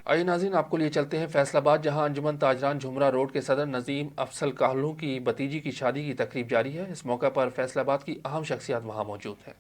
आइए नाज़रीन, आपको लिए चलते हैं फैसलाबाद, जहां अंजुमन ताजरान झुमरा रोड के सदर नज़ीम अफसल काहलू की भतीजी की शादी की तकरीब जारी है। इस मौके पर फैसलाबाद की अहम शख्सियत वहां मौजूद है।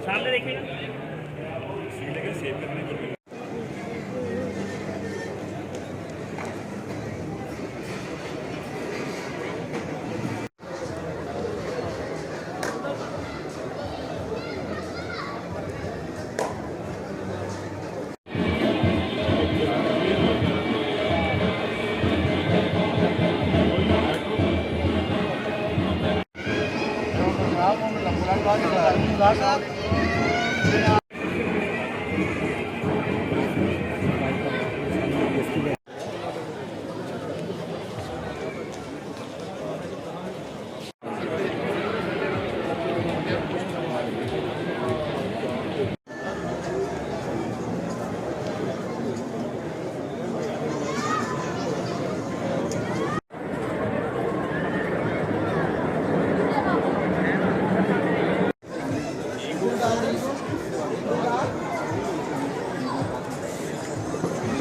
सामने देखिएगा। Gracias.